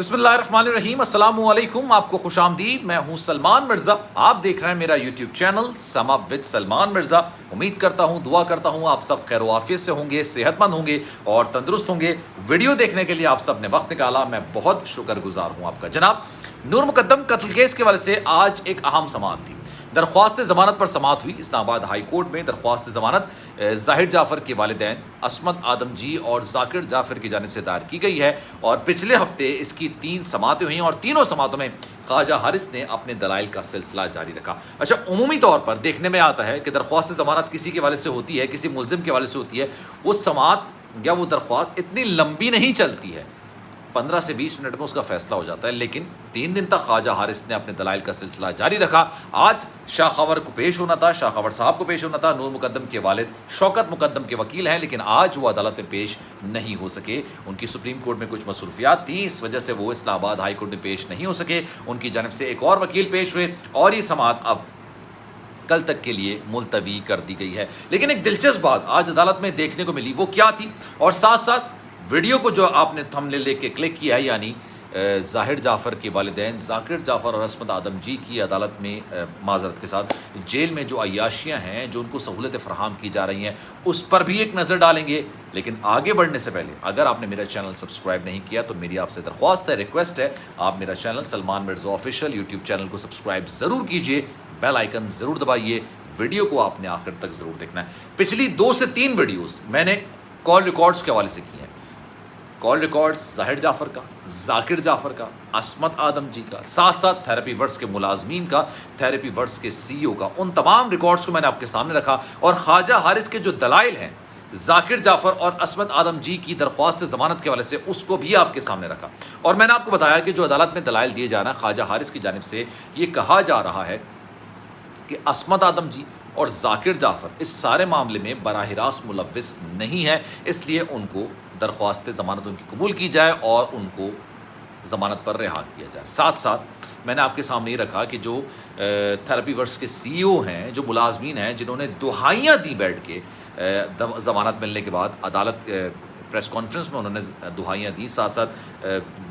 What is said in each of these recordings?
بسم اللہ الرحمن الرحیم، السلام علیکم، آپ کو خوش آمدید۔ میں ہوں سلمان مرزا، آپ دیکھ رہے ہیں میرا YouTube channel some up with Salman Mirza. امید کرتا ہوں، دعا کرتا ہوں آپ سب خیر و عافیت سے ہوں گے، صحت مند ہوں گے اور تندرست ہوں گے۔ ویڈیو دیکھنے کے لیے آپ سب نے وقت نکالا، میں بہت شکر گزار ہوں آپ کا۔ جناب، نور مقدم قتل کیس کے حوالے سے آج ایک اہم سماعت تھی۔ درخواست ضمانت پر سماعت ہوئی اسلام آباد ہائی کورٹ میں۔ درخواست ضمانت ظاہر جعفر کے والدین عصمت آدم جی اور ذاکر جعفر کی جانب سے دائر کی گئی ہے اور پچھلے ہفتے اس کی 3 سماعتیں ہوئیں اور تینوں سماعتوں میں خواجہ حارث نے اپنے دلائل کا سلسلہ جاری رکھا۔ اچھا، عمومی طور پر دیکھنے میں آتا ہے کہ درخواست ضمانت کسی کے حوالے سے ہوتی ہے، کسی ملزم کے حوالے سے ہوتی ہے، وہ سماعت یا وہ درخواست اتنی لمبی نہیں چلتی ہے، 15 سے 20 منٹ میں اس کا فیصلہ ہو جاتا ہے، لیکن 3 دن تک خواجہ حارث نے اپنے دلائل کا سلسلہ جاری رکھا۔ آج شاہ خاور کو پیش ہونا تھا، شاہ خاور صاحب کو پیش ہونا تھا۔ نور مقدم کے والد شوکت مقدم کے وکیل ہیں، لیکن آج وہ عدالت میں پیش نہیں ہو سکے۔ ان کی سپریم کورٹ میں کچھ مصروفیات تھیں، اس وجہ سے وہ اسلام آباد ہائی کورٹ میں پیش نہیں ہو سکے۔ ان کی جانب سے ایک اور وکیل پیش ہوئے اور یہ سماعت اب کل تک کے لیے ملتوی کر دی گئی ہے۔ لیکن ایک دلچسپ بات آج عدالت میں دیکھنے کو ملی، وہ کیا تھی؟ اور ساتھ ساتھ ویڈیو کو جو آپ نے تھمب نیل دیکھ کے کلک کیا ہے، یعنی ظاہر جعفر کے والدین ذاکر جعفر اور عصمت آدم جی کی عدالت میں معذرت کے ساتھ جیل میں جو عیاشیاں ہیں، جو ان کو سہولتیں فراہم کی جا رہی ہیں، اس پر بھی ایک نظر ڈالیں گے۔ لیکن آگے بڑھنے سے پہلے اگر آپ نے میرا چینل سبسکرائب نہیں کیا تو میری آپ سے درخواست ہے، ریکویسٹ ہے، آپ میرا channel Salman Mirza official YouTube channel کو سبسکرائب ضرور کیجئے، بیل آئیکن ضرور دبائیے۔ ویڈیو کو آپ نے آخر تک ضرور دیکھنا ہے۔ پچھلی 2 سے 3 ویڈیوز میں نے کال ریکارڈز کے حوالے سے کی ہیں۔ کال ریکارڈز ظاہر جعفر کا، ذاکر جعفر کا، عصمت آدم جی کا، ساتھ ساتھ تھیراپی ورکس کے ملازمین کا، تھیراپی ورکس کے سی ای او کا، ان تمام ریکارڈز کو میں نے آپ کے سامنے رکھا اور خواجہ حارث کے جو دلائل ہیں ذاکر جعفر اور عصمت آدم جی کی درخواست ضمانت کے حوالے سے، اس کو بھی آپ کے سامنے رکھا۔ اور میں نے آپ کو بتایا کہ جو عدالت میں دلائل دیے جا رہے ہیں خواجہ حارث کی جانب سے، یہ کہا جا رہا ہے کہ عصمت آدم جی اور ذاکر جعفر اس سارے معاملے میں براہ راست ملوث نہیں ہے، اس لیے ان کو درخواست ضمانت ان کی قبول کی جائے اور ان کو ضمانت پر رہا کیا جائے۔ ساتھ ساتھ میں نے آپ کے سامنے یہ رکھا کہ جو تھیراپی ورکس کے سی ای او ہیں، جو ملازمین ہیں جنہوں نے دہائیاں دی بیٹھ کے ضمانت ملنے کے بعد، عدالت پریس کانفرنس میں انہوں نے دہائیاں دی، ساتھ ساتھ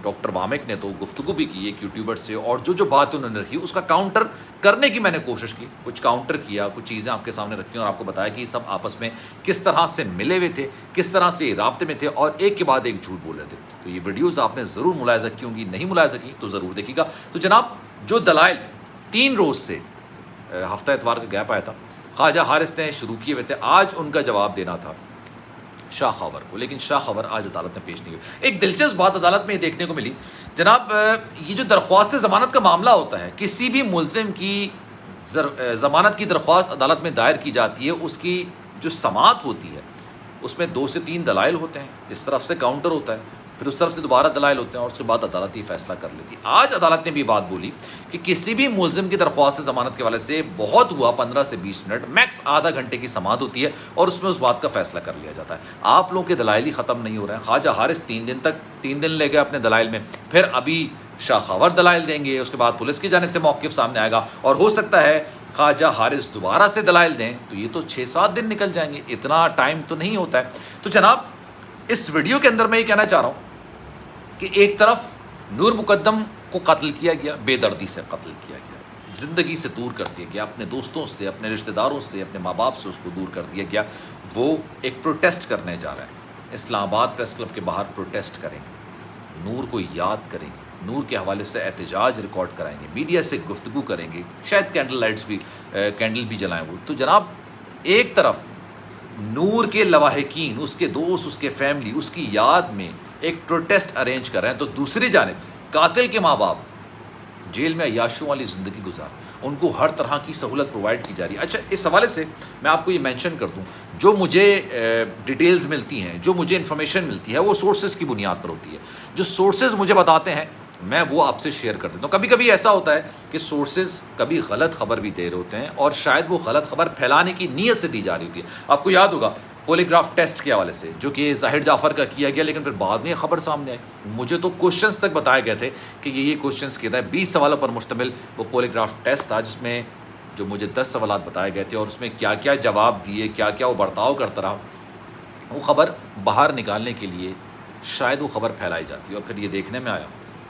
ڈاکٹر وامک نے تو گفتگو بھی کی ایک یوٹیوبر سے، اور جو بات انہوں نے رکھی اس کا کاؤنٹر کرنے کی میں نے کوشش کی، کچھ کاؤنٹر کیا، کچھ چیزیں آپ کے سامنے رکھی اور آپ کو بتایا کہ یہ سب آپس میں کس طرح سے ملے ہوئے تھے، کس طرح سے رابطے میں تھے اور ایک کے بعد ایک جھوٹ بول رہے تھے۔ تو یہ ویڈیوز آپ نے ضرور ملاحظہ کی ہوں گی، نہیں ملاحظہ کی تو ضرور دیکھیے گا۔ تو جناب، جو دلائل 3 روز سے ہفتہ اتوار کا گیپ آیا تھا، خواجہ حارث نے شروع کیے ہوئے تھے، آج ان کا جواب دینا تھا شاہ خاور کو، لیکن شاہ خاور آج عدالت میں پیش نہیں ہوئی۔ ایک دلچسپ بات عدالت میں دیکھنے کو ملی، جناب، یہ جو درخواست ضمانت کا معاملہ ہوتا ہے، کسی بھی ملزم کی ضمانت کی درخواست عدالت میں دائر کی جاتی ہے، اس کی جو سماعت ہوتی ہے اس میں 2 سے 3 دلائل ہوتے ہیں، اس طرف سے کاؤنٹر ہوتا ہے، پھر اس طرف سے دوبارہ دلائل ہوتے ہیں اور اس کے بعد عدالت یہ فیصلہ کر لیتی ہے۔ آج عدالت نے بھی بات بولی کہ کسی بھی ملزم کی درخواست ضمانت کے حوالے سے بہت ہوا 15 سے 20 منٹ، میکس آدھا گھنٹے کی سماعت ہوتی ہے اور اس میں اس بات کا فیصلہ کر لیا جاتا ہے۔ آپ لوگوں کے دلائل ہی ختم نہیں ہو رہے ہیں۔ خواجہ حارث 3 دن لے گئے اپنے دلائل میں، پھر ابھی شاہ خاور دلائل دیں گے، اس کے بعد پولیس کی جانب سے موقف سامنے آئے گا اور ہو سکتا ہے خواجہ حارث دوبارہ سے دلائل دیں، تو یہ تو 6-7 دن نکل جائیں گے، اتنا ٹائم تو نہیں ہوتا ہے۔ تو جناب، اس ویڈیو کے اندر میں یہ کہنا چاہ رہا ہوں کہ ایک طرف نور مقدم کو قتل کیا گیا، بے دردی سے قتل کیا گیا، زندگی سے دور کر دیا گیا، اپنے دوستوں سے، اپنے رشتہ داروں سے، اپنے ماں باپ سے اس کو دور کر دیا گیا۔ وہ ایک پروٹیسٹ کرنے جا رہے ہیں، اسلام آباد پریس کلب کے باہر پروٹیسٹ کریں گے، نور کو یاد کریں گے، نور کے حوالے سے احتجاج ریکارڈ کرائیں گے، میڈیا سے گفتگو کریں گے، شاید کینڈل بھی جلائیں وہ۔ تو جناب، ایک طرف نور کے لواحقین، اس کے دوست، اس کے فیملی، اس کی یاد میں ایک پروٹیسٹ ارینج کر رہے ہیں، تو دوسری جانب قاتل کے ماں باپ جیل میں عیاشیوں والی زندگی گزار، ان کو ہر طرح کی سہولت پرووائڈ کی جا رہی ہے۔ اچھا، اس حوالے سے میں آپ کو یہ مینشن کر دوں، جو مجھے ڈیٹیلز ملتی ہیں، جو مجھے انفارمیشن ملتی ہے، وہ سورسز کی بنیاد پر ہوتی ہے۔ جو سورسز مجھے بتاتے ہیں میں وہ آپ سے شیئر کر دیتا ہوں۔ کبھی کبھی ایسا ہوتا ہے کہ سورسز کبھی غلط خبر بھی دے رہے ہوتے ہیں اور شاید وہ غلط خبر پھیلانے کی نیت سے دی جا رہی ہوتی ہے۔ آپ کو یاد ہوگا پولیگراف ٹیسٹ کے حوالے سے، جو کہ ظاہر جعفر کا کیا گیا، لیکن پھر بعد میں یہ خبر سامنے آئی، مجھے تو کوشچنس تک بتائے گئے تھے کہ یہ کوشچنس کیا تھا، 20 سوالوں پر مشتمل وہ پولیگراف ٹیسٹ تھا، جس میں جو مجھے 10 سوالات بتائے گئے تھے اور اس میں کیا کیا جواب دیے، کیا کیا وہ برتاؤ کرتا رہا، وہ خبر باہر نکالنے کے لیے شاید وہ خبر پھیلائی جاتی ہے۔ اور پھر یہ دیکھنے میں آیا